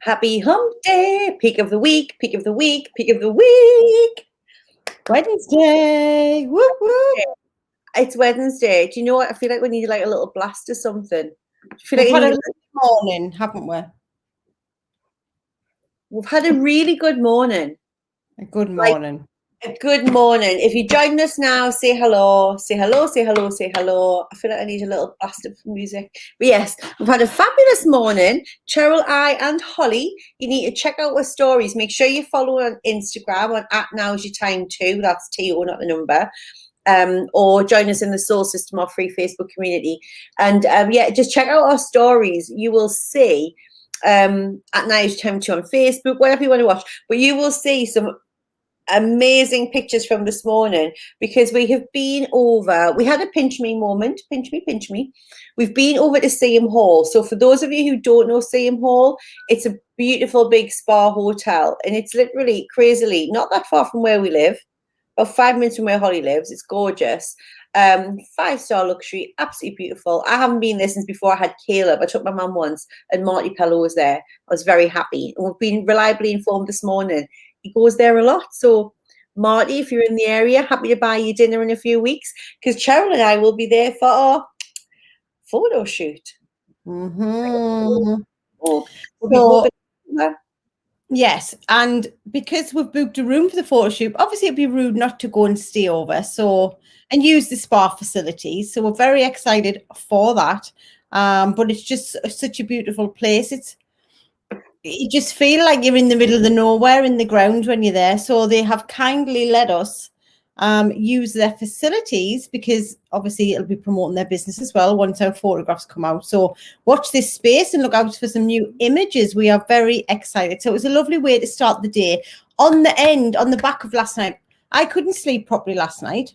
Happy hump day, peak of the week, peak of the week, peak of the week. Wednesday. Whoop, whoop. It's Wednesday. Do you know what? I feel like we need like a little blast or something. We've had a good morning, haven't we? We've had a really good morning. A good morning. A good morning. If you join us now, say hello, say hello, say hello, say hello. I feel like I need a little blast of music. But yes, we've had a fabulous morning. Cheryl, I, and Holly, you need to check out our stories. Make sure you follow on Instagram on @nowsyourtime2. That's TO, not the number. Or join us in the Soul System, our free Facebook community. And yeah, just check out our stories. You will see @nowsyourtime2 on Facebook, whatever you want to watch. But you will see some amazing pictures from this morning, because we have been over, we had a pinch me moment, pinch me. We've been over to Seaham Hall. So for those of you who don't know Seaham Hall, it's a beautiful big spa hotel, and it's literally crazily not that far from where we live, about 5 minutes from where Holly lives. It's gorgeous. 5-star luxury, absolutely beautiful. I haven't been there since before I had Caleb. I took my mum once and Marty Pello was there. I was very happy, and we've been reliably informed this morning he goes there a lot. So Marty, if you're in the area, happy to buy you dinner in a few weeks, because Cheryl and I will be there for our photo shoot. Mm-hmm. So, yes, and because we've booked a room for the photo shoot, obviously it'd be rude not to go and stay over and use the spa facilities. So we're very excited for that. But it's just such a beautiful place. You just feel like you're in the middle of the nowhere in the ground when you're there. So they have kindly let us use their facilities, because obviously it'll be promoting their business as well once our photographs come out. So watch this space and look out for some new images. We are very excited. So it was a lovely way to start the day. On the back of last night, I couldn't sleep properly last night.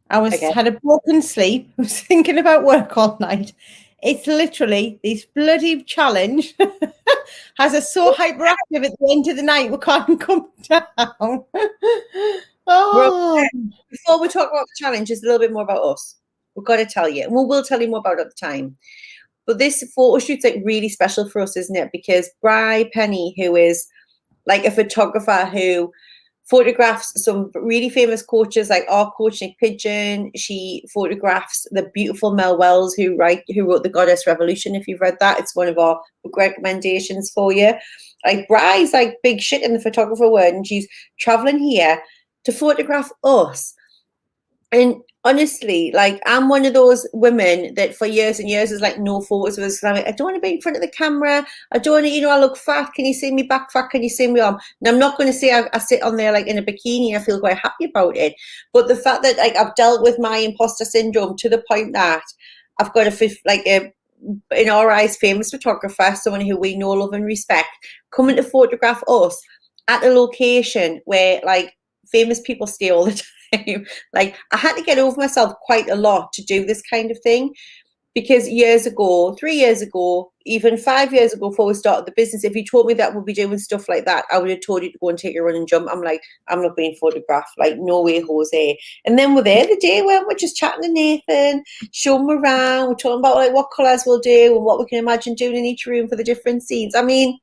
Had a broken sleep. I was thinking about work all night. It's literally this bloody challenge has us so hyperactive at the end of the night we can't come down. Before we talk about the challenge, just a little bit more about us. We've got to tell you, and we'll tell you more about it at the time. But this photo shoot's like really special for us, isn't it? Because Bri Penny, who is like a photographer who photographs some really famous coaches like our coach Nick Pigeon. She photographs the beautiful Mel Wells, who wrote The Goddess Revolution. If you've read that, it's one of our recommendations for you. Like Bry's like big shit in the photographer world, and she's traveling here to photograph us. And honestly, like, I'm one of those women that for years and years is like no photos of us. I'm like, I don't want to be in front of the camera. I don't want to, I look fat. Can you see me back fat? Can you see me arm? And I'm not going to say I sit on there like in a bikini. I feel quite happy about it. But the fact that like I've dealt with my imposter syndrome to the point that I've got in our eyes, famous photographer, someone who we know, love and respect, coming to photograph us at a location where like famous people stay all the time. Like, I had to get over myself quite a lot to do this kind of thing, because 3 years ago, even 5 years ago, before we started the business, if you told me that we'd be doing stuff like that, I would have told you to go and take a run and jump. I'm like, I'm not being photographed. Like, no way, Jose. And then we're there the day when we're just chatting to Nathan, showing him around. We're talking about like what colours we'll do and what we can imagine doing in each room for the different scenes. I mean,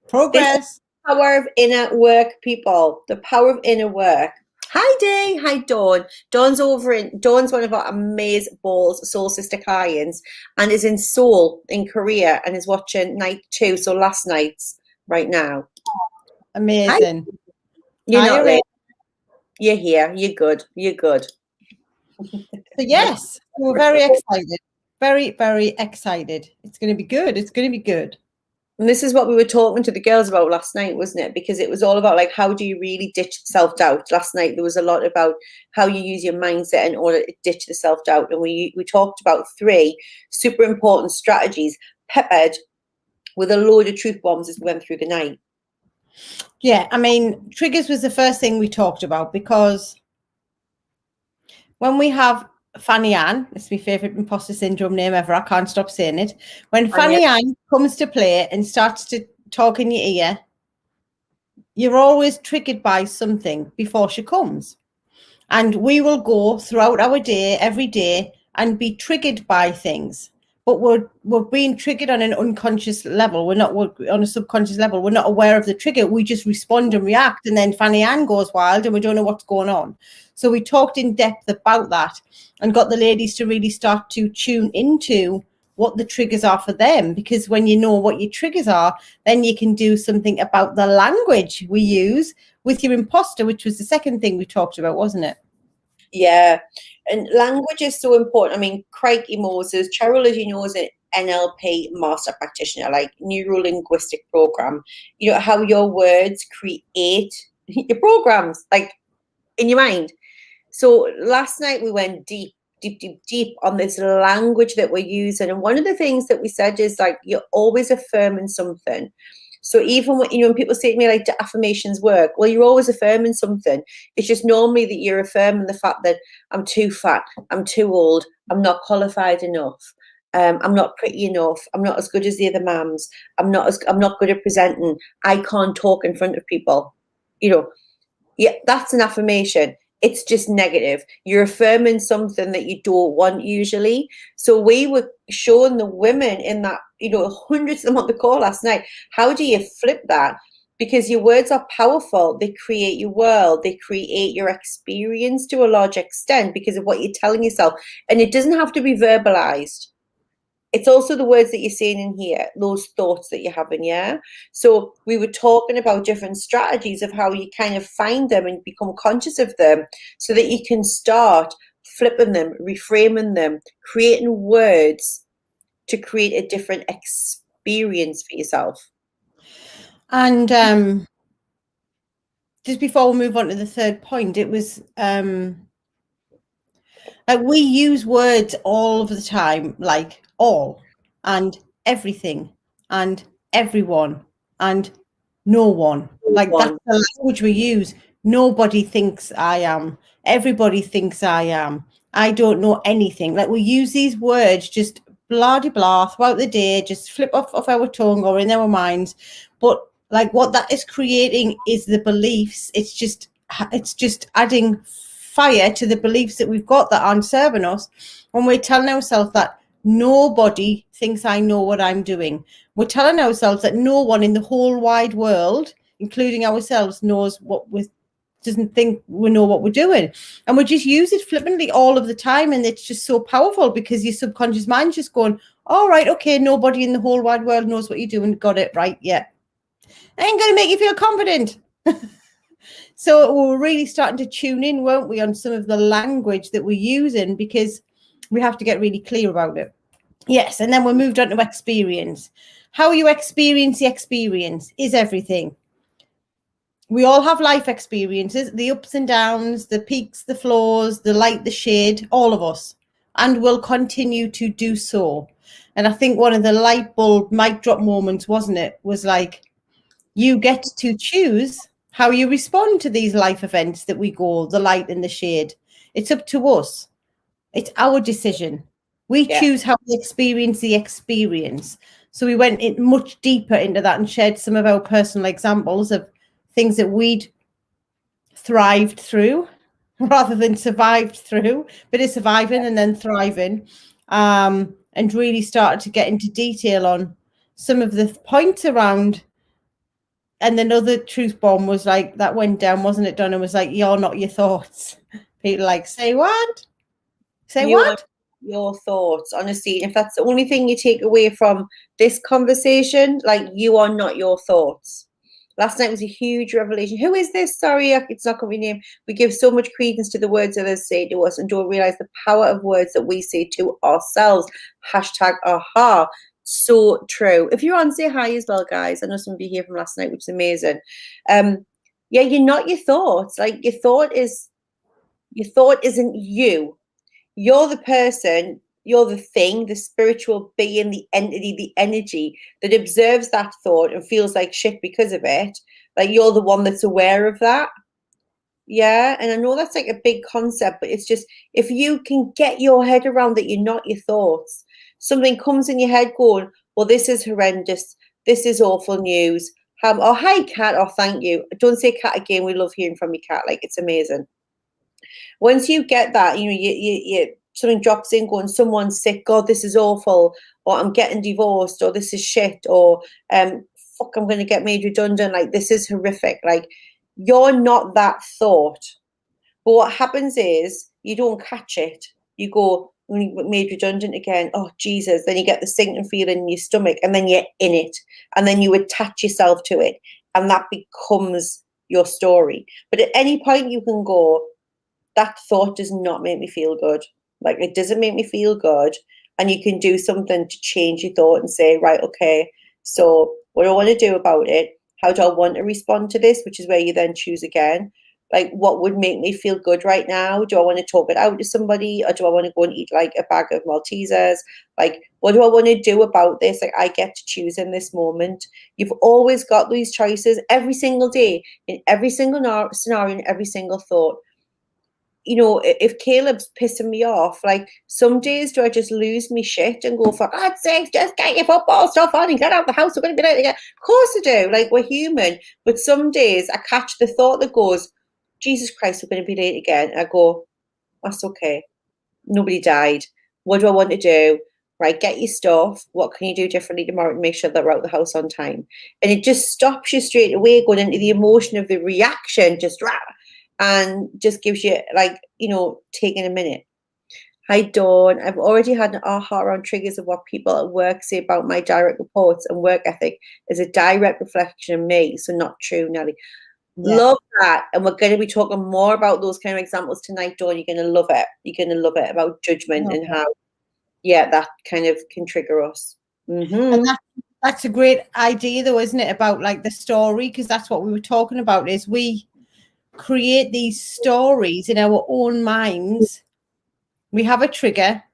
progress. Power of inner work, people. The power of inner work. Hi, Day. Hi, Dawn. Dawn's one of our amazing balls, Soul Sister clients, and is in Seoul in Korea and is watching night 2. So last night's right now. Amazing. Hi. You're not late. You're here. You're good. You're good. So yes, we're very excited. Very, very excited. It's going to be good. It's going to be good. And this is what we were talking to the girls about last night, wasn't it? Because it was all about like, how do you really ditch self-doubt? Last night there was a lot about how you use your mindset in order to ditch the self-doubt. And we talked about 3 super important strategies, peppered with a load of truth bombs as we went through the night. Yeah, I mean, triggers was the first thing we talked about, because when we have Fanny Ann, it's my favourite imposter syndrome name ever. I can't stop saying it. When Fanny Ann comes to play and starts to talk in your ear, you're always triggered by something before she comes. And we will go throughout our day, every day, and be triggered by things. but we're being triggered on an unconscious level. We're on a subconscious level. We're not aware of the trigger. We just respond and react, and then Fanny Ann goes wild, and we don't know what's going on. So we talked in depth about that and got the ladies to really start to tune into what the triggers are for them, because when you know what your triggers are, then you can do something about the language we use with your imposter, which was the second thing we talked about, wasn't it? Yeah, and language is so important. I mean, Crikey Moses, Cheryl, as you know, is an NLP master practitioner, like neuro linguistic program. You know how your words create your programs, like in your mind. So last night we went deep, deep, deep, deep on this language that we're using. And one of the things that we said is like, you're always affirming something. So even when, when people say to me, like, do affirmations work? Well, you're always affirming something. It's just normally that you're affirming the fact that I'm too fat, I'm too old, I'm not qualified enough. I'm not pretty enough. I'm not as good as the other mums. I'm not good at presenting. I can't talk in front of people. Yeah, that's an affirmation. It's just negative. You're affirming something that you don't want usually. So we were showing the women in that, hundreds of them on the call last night. How do you flip that? Because your words are powerful. They create your world. They create your experience to a large extent because of what you're telling yourself. And it doesn't have to be verbalized. It's also the words that you're saying in here, those thoughts that you're having, yeah? So we were talking about different strategies of how you kind of find them and become conscious of them so that you can start flipping them, reframing them, creating words to create a different experience for yourself. And just before we move on to the third point, it was like we use words all of the time, like all and everything and everyone and no one. Like that's the language we use. Nobody thinks I am. Everybody thinks I am. I don't know anything. Like we use these words just blah de blah throughout the day, just flip off our tongue or in our minds. But like what that is creating is the beliefs. It's just adding fire to the beliefs that we've got that aren't serving us when we're telling ourselves that nobody thinks I know what I'm doing. We're telling ourselves that no one in the whole wide world, including ourselves, doesn't think we know what we're doing. And we just use it flippantly all of the time. And it's just so powerful because your subconscious mind's just going, all right, okay, nobody in the whole wide world knows what you're doing. Got it right. Yeah. Ain't going to make you feel confident. So we're really starting to tune in, won't we, on some of the language that we're using, because we have to get really clear about it. Yes, and then we moved on to experience. How you experience the experience is everything. We all have life experiences, the ups and downs, the peaks, the floors, the light, the shade, all of us, and will continue to do so. And I think one of the light bulb mic drop moments, wasn't it, was like, you get to choose how you respond to these life events that we go, the light and the shade. It's up to us. It's our decision. We choose how we experience the experience. So we went in much deeper into that and shared some of our personal examples of things that we'd thrived through rather than survived through, but it's surviving and then thriving, and really started to get into detail on some of the points around. And another truth bomb was like, that went down, wasn't it, Donna? Was like, you're not your thoughts. People like, say what? Say what? Your thoughts, honestly. If that's the only thing you take away from this conversation, like, you are not your thoughts. Last night was a huge revelation. Who is this? Sorry, it's not going to be named. We give so much credence to the words others say to us and don't realize the power of words that we say to ourselves. Hashtag aha. So true. If you're on, say hi as well, guys. I know somebody here from last night, which is amazing. Yeah, you're not your thoughts. Like, your thought isn't you. You're the person, you're the thing, the spiritual being, the entity, the energy that observes that thought and feels like shit because of it. Like, you're the one that's aware of that. Yeah. And I know that's like a big concept, but it's just, if you can get your head around that you're not your thoughts, something comes in your head going, well, this is horrendous. This is awful news. Oh, hi, Kat. Oh, thank you. Don't say Kat again. We love hearing from you, Kat. Like, it's amazing. Once you get that, you something drops in going, someone's sick, God, this is awful, or I'm getting divorced, or this is shit, or fuck, I'm going to get made redundant, like this is horrific. Like, you're not that thought. But what happens is you don't catch it. You go, when you get made redundant again, oh Jesus, then you get the sinking feeling in your stomach, and then you're in it, and then you attach yourself to it, and that becomes your story. But at any point you can go, that thought does not make me feel good. Like, it doesn't make me feel good. And you can do something to change your thought and say, right, okay, so what do I want to do about it? How do I want to respond to this? Which is where you then choose again. Like, what would make me feel good right now? Do I want to talk it out to somebody, or do I want to go and eat like a bag of Maltesers? Like, what do I want to do about this? Like, I get to choose in this moment. You've always got these choices every single day, in every single scenario, in every single thought. You know, if Caleb's pissing me off, like, some days do I just lose me shit and go, for God's sake, just get your football stuff on and get out of the house, we're going to be late again. Of course I do, like, we're human. But some days I catch the thought that goes, Jesus Christ, we're going to be late again. I go, that's okay. Nobody died. What do I want to do? Right, get your stuff. What can you do differently tomorrow to make sure that we're out of the house on time? And it just stops you straight away going into the emotion of the reaction, just rah, and just gives you, like, you know, taking a minute. Hi, Dawn. I've already had an aha around triggers of what people at work say about my direct reports and work ethic is a direct reflection of me. So not true, Nelly. Yeah. Love that. And we're going to be talking more about those kind of examples tonight, Dawn. You're going to love it. You're going to love it, about judgment and how, yeah, that kind of can trigger us. And that's a great idea, though, isn't it? About like the story, because that's what we were talking about, is we create these stories in our own minds. We have a trigger.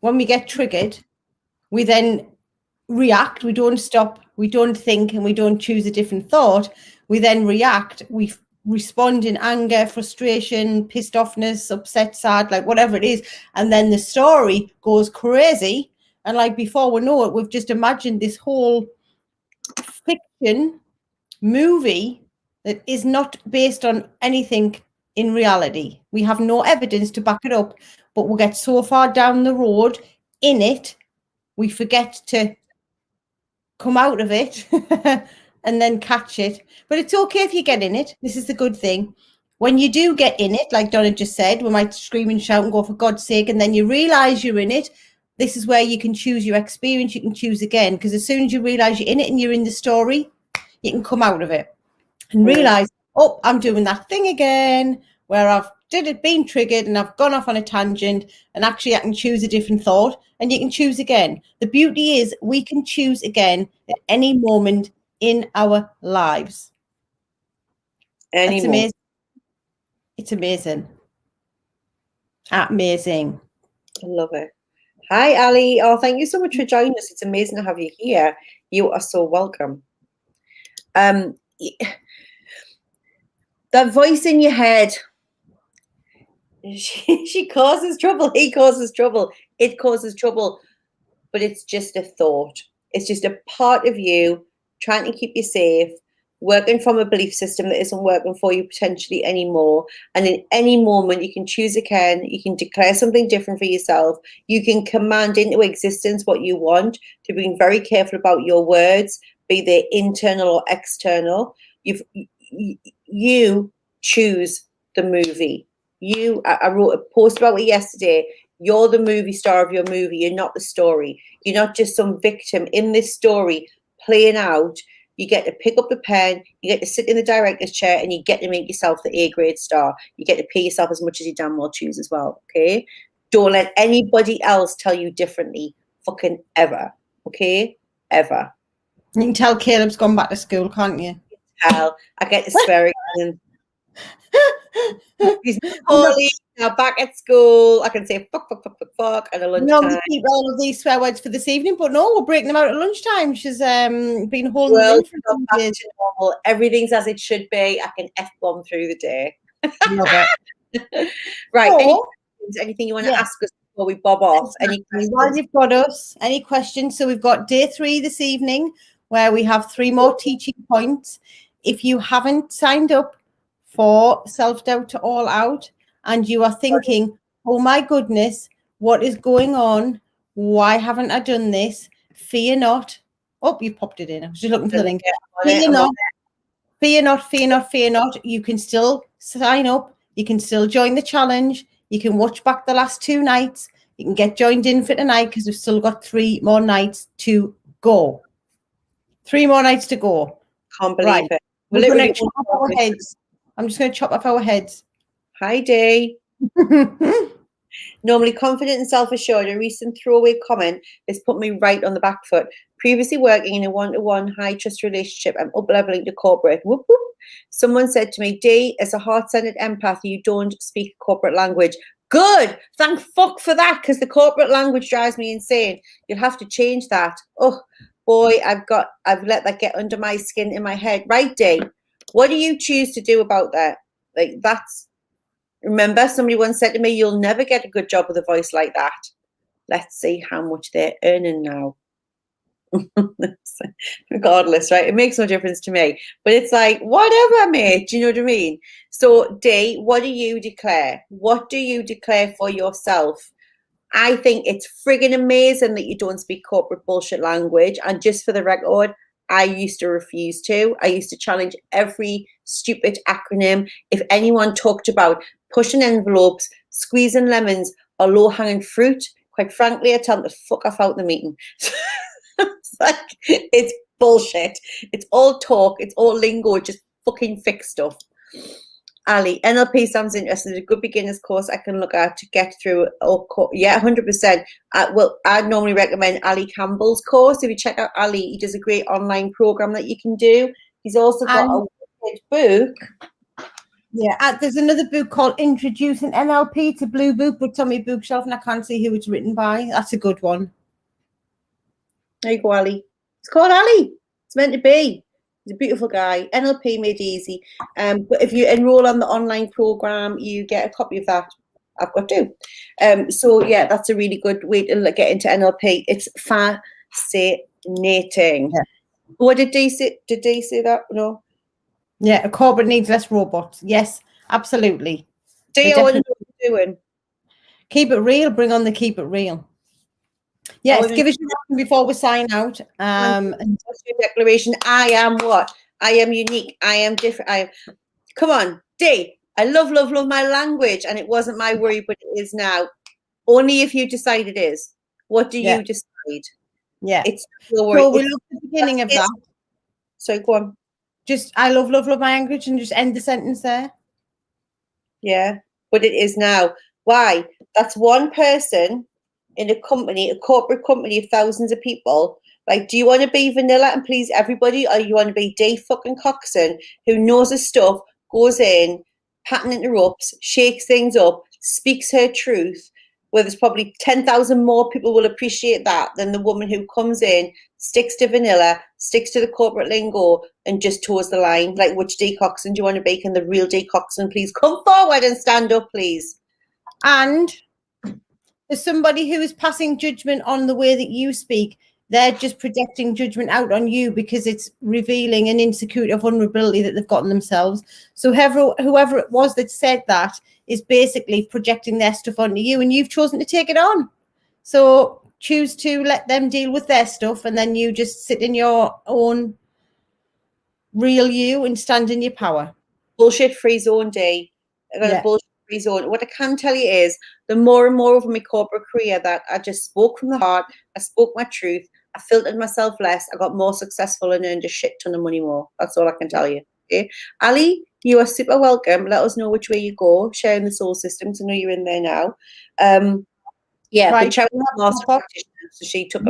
When we get triggered, we then react. We don't stop. We don't think, and we don't choose a different thought. We then react. We respond in anger, frustration, pissed offness, upset, sad, like whatever it is. And then the story goes crazy. And like before we know it, we've just imagined this whole fiction movie that is not based on anything in reality. We have no evidence to back it up, but we'll get so far down the road in it, we forget to come out of it and then catch it. But it's okay if you get in it. This is the good thing. When you do get in it, like Donna just said, we might scream and shout and go, for God's sake, and then you realize you're in it. This is where you can choose your experience. You can choose again, because as soon as you realize you're in it and you're in the story, you can come out of it and realize, oh, I'm doing that thing again, where I've been triggered and I've gone off on a tangent, and actually I can choose a different thought, and you can choose again. The beauty is we can choose again at any moment in our lives. It's amazing. It's amazing. Amazing. I love it. Hi, Ali. Oh, thank you so much for joining us. It's amazing to have you here. You are so welcome. That voice in your head, she causes trouble, he causes trouble, it causes trouble, but it's just a thought. It's just a part of you trying to keep you safe, working from a belief system that isn't working for you potentially anymore. And in any moment, you can choose again. You can declare something different for yourself. You can command into existence what you want, to being very careful about your words, be they internal or external. You choose the movie. I wrote a post about it yesterday. You're the movie star of your movie. You're not the story. You're not just some victim in this story playing out. You get to pick up the pen, you get to sit in the director's chair, and you get to make yourself the A-grade star. You get to pay yourself as much as you damn well choose as well, okay? Don't let anybody else tell you differently, fucking ever, okay? Ever. You can tell Caleb's gone back to school, can't you? Hell, I get to swear again. He's now back at school. I can say fuck at a lunchtime. No, we keep all of these swear words for this evening, but no, we're breaking them out at lunchtime. She's been holding them in for some days. Normal. Everything's as it should be. I can F-bomb through the day. Love it. Right. Anything you want to ask us before we bob off? Exactly. While you've got us, any questions? So we've got day 3 this evening, where we have 3 more teaching points. If you haven't signed up for Self-Doubt to All Out, and you are thinking, oh my goodness, what is going on? Why haven't I done this? Fear not. Oh, you popped it in. I was just looking for the link. Fear not. Fear not, fear not, fear not. You can still sign up. You can still join the challenge. You can watch back the last 2 nights. You can get joined in for tonight because we've still got 3 more nights to go. 3 more nights to go. Can't believe it. We're going to chop off our heads. I'm just going to chop off our heads. Hi, Dee. Normally confident and self-assured, a recent throwaway comment has put me right on the back foot. Previously working in a one-to-one high-trust relationship, I'm up-leveling to corporate. Whoop, whoop. Someone said to me, Dee, as a heart-centered empath, you don't speak corporate language. Good! Thank fuck for that, because the corporate language drives me insane. You'll have to change that. Oh, boy, I've let that get under my skin in my head. Right, Dee? What do you choose to do about that? Like, remember, somebody once said to me, you'll never get a good job with a voice like that. Let's see how much they're earning now. Regardless, right? It makes no difference to me. But it's like, whatever, mate. Do you know what I mean? So, Dee, what do you declare? What do you declare for yourself? I think it's friggin' amazing that you don't speak corporate bullshit language. And just for the record, I used to refuse to. I used to challenge every stupid acronym. If anyone talked about pushing envelopes, squeezing lemons, or low-hanging fruit, quite frankly, I tell them to fuck off out the meeting. It's like, it's bullshit. It's all talk. It's all lingo. Just fucking fix stuff. Ali, NLP sounds interesting. A good beginner's course I can look at to get through. Yeah, 100%. Well, I'd normally recommend Ali Campbell's course. If you check out Ali, he does a great online program that you can do. He's also got a book. Yeah, there's another book called Introducing NLP to Blue Book, but it's on my bookshelf and I can't see who it's written by. That's a good one. There you go, Ali. It's called Ali. It's meant to be. He's a beautiful guy. NLP made easy. But if you enroll on the online program, you get a copy of that. I've got 2. So yeah, that's a really good way to get into NLP. It's fascinating. Yeah. What did Dee say? Did Dee say that? No. Yeah, a corporate needs less robots. Yes, absolutely. Dee, what are you doing? Keep it real. Bring on the keep it real. Yes, give us your reason before we sign out. What's your declaration? I am what? I am unique. I am different. Come on, Dee. I love my language, and it wasn't my worry, but it is now. Only if you decide it is. What do you decide? Yeah, it's your worry. So we look at the beginning of that. So go on. Just I love my language, and just end the sentence there. Yeah, but it is now. Why? That's one person in a company, a corporate company of thousands of people. Like, do you want to be vanilla and please everybody, or you want to be Dave fucking Coxon, who knows his stuff, goes in, pattern interrupts, shakes things up, speaks her truth, where there's probably 10,000 more people will appreciate that than the woman who comes in, sticks to vanilla, sticks to the corporate lingo, and just toes the line. Like, which Dee Coxon do you want to be? Can the real Dee Coxon please come forward and stand up, please? And there's somebody who is passing judgment on the way that you speak. They're just projecting judgment out on you because it's revealing an insecurity of vulnerability that they've gotten themselves. So whoever it was that said that is basically projecting their stuff onto you, and you've chosen to take it on. So choose to let them deal with their stuff, and then you just sit in your own real you and stand in your power. Bullshit-free zone, Dee. Bullshit-free zone. What I can tell you is, the more and more over my corporate career that I just spoke from the heart, I spoke my truth, I filtered myself less, I got more successful and earned a shit ton of money more. That's all I can tell you. Okay, Ali, you are super welcome. Let us know which way you go, sharing the soul systems. I know you're in there now. Yeah, right. But Cheryl's a master practitioner, so she took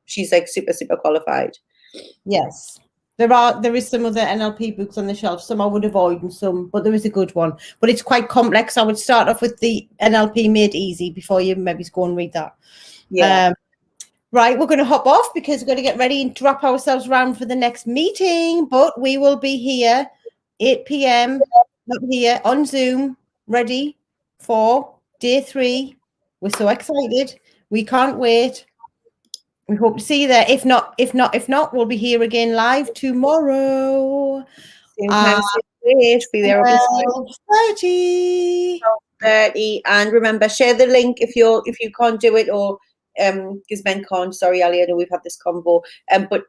she's like super qualified. Yes. There is some other NLP books on the shelf. Some I would avoid and some, but there is a good one. But it's quite complex. I would start off with the NLP Made Easy before you maybe go and read that. Yeah. Right, we're going to hop off because we're going to get ready and wrap ourselves around for the next meeting. But we will be here 8 p.m. up here on Zoom, ready for day 3. We're so excited. We can't wait. We hope to see you there. If not, we'll be here again live tomorrow. Same time, same place. Be there. 12:30. 30. And remember, share the link if you can't do it, or because men can't. Sorry, Ali, I know we've had this combo. But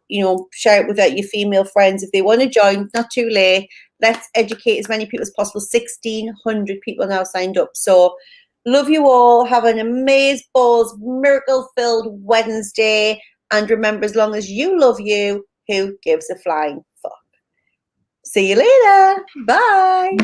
share it with your female friends if they want to join. Not too late. Let's educate as many people as possible. 1,600 people now signed up. So love you all. Have an amazing balls, miracle-filled Wednesday. And remember, as long as you love you, who gives a flying fuck? See you later. Bye.